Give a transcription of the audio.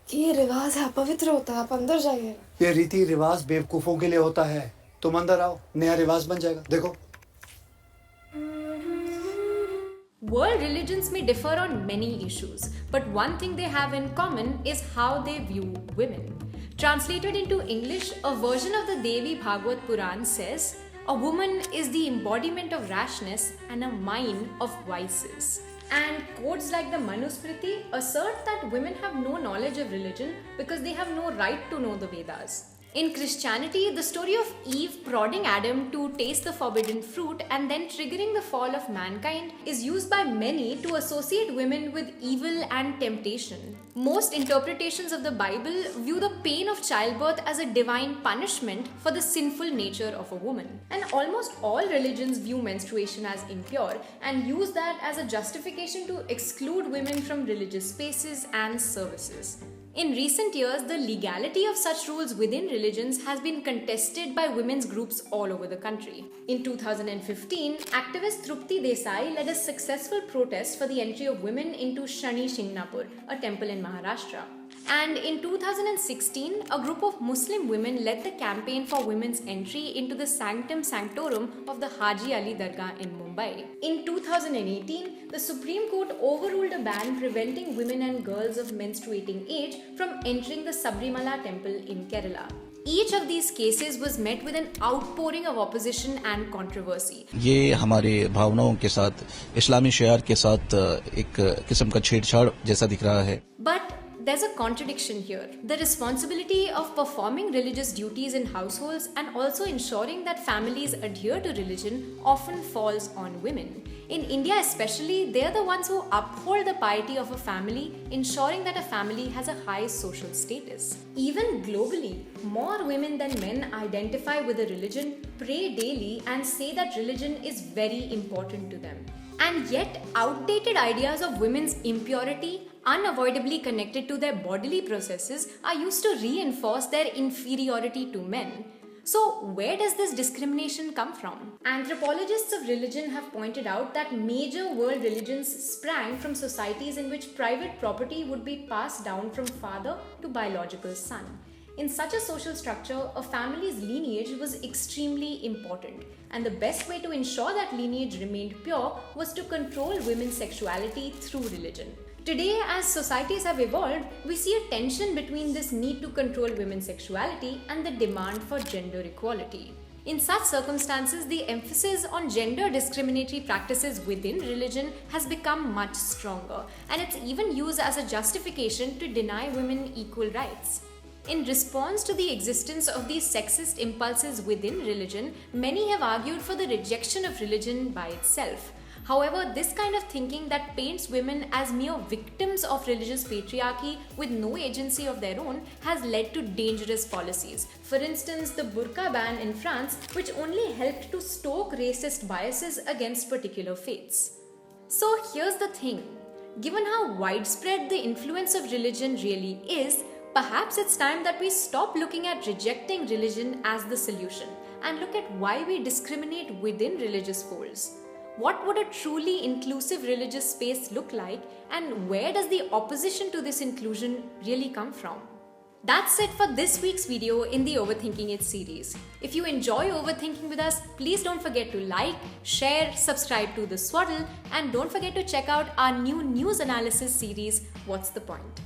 कि ये रिवाज है, पवित्र होता है, आप अंदर जाइए। ये रीति रिवाज बेवकूफों के लिए होता है। तुम अंदर आओ, नया रिवाज बन जाएगा। देखो। World religions may differ on many issues, but one thing they have in common is how they view women. Translated into English, a version of the Devi Bhagavad Puran says, "A woman is the embodiment of rashness and a mine of vices." And codes like the Manusmriti assert that women have no knowledge of religion because they have no right to know the Vedas. In Christianity, the story of Eve prodding Adam to taste the forbidden fruit and then triggering the fall of mankind is used by many to associate women with evil and temptation. Most interpretations of the Bible view the pain of childbirth as a divine punishment for the sinful nature of a woman. And almost all religions view menstruation as impure and use that as a justification to exclude women from religious spaces and services. In recent years, the legality of such rules within religions has been contested by women's groups all over the country. In 2015, activist Trupti Desai led a successful protest for the entry of women into Shani Shingnapur, a temple in Maharashtra. And in 2016, a group of Muslim women led the campaign for women's entry into the Sanctum Sanctorum of the Haji Ali Dargah in Mumbai. In 2018, the Supreme Court overruled a ban preventing women and girls of menstruating age from entering the Sabrimala temple in Kerala. Each of these cases was met with an outpouring of opposition and controversy. ये हमारे भावनाओं के साथ, इस्लामी शियार के साथ एक किस्म का छेड़छाड़ जैसा दिख रहा है. But there's a contradiction here. The responsibility of performing religious duties in households and also ensuring that families adhere to religion often falls on women. In India especially, they're the ones who uphold the piety of a family, ensuring that a family has a high social status. Even globally, more women than men identify with a religion, pray daily, and say that religion is very important to them. And yet, outdated ideas of women's impurity, unavoidably connected to their bodily processes, are used to reinforce their inferiority to men. So, where does this discrimination come from? Anthropologists of religion have pointed out that major world religions sprang from societies in which private property would be passed down from father to biological son. In such a social structure, a family's lineage was extremely important, and the best way to ensure that lineage remained pure was to control women's sexuality through religion. Today, as societies have evolved, we see a tension between this need to control women's sexuality and the demand for gender equality. In such circumstances, the emphasis on gender discriminatory practices within religion has become much stronger, and it's even used as a justification to deny women equal rights. In response to the existence of these sexist impulses within religion, many have argued for the rejection of religion by itself. However, this kind of thinking that paints women as mere victims of religious patriarchy with no agency of their own has led to dangerous policies. For instance, the burqa ban in France, which only helped to stoke racist biases against particular faiths. So here's the thing. Given how widespread the influence of religion really is, perhaps it's time that we stop looking at rejecting religion as the solution and look at why we discriminate within religious folds. What would a truly inclusive religious space look like, and where does the opposition to this inclusion really come from? That's it for this week's video in the Overthinking It series. If you enjoy overthinking with us, please don't forget to like, share, subscribe to The Swaddle, and don't forget to check out our new news analysis series, What's the Point?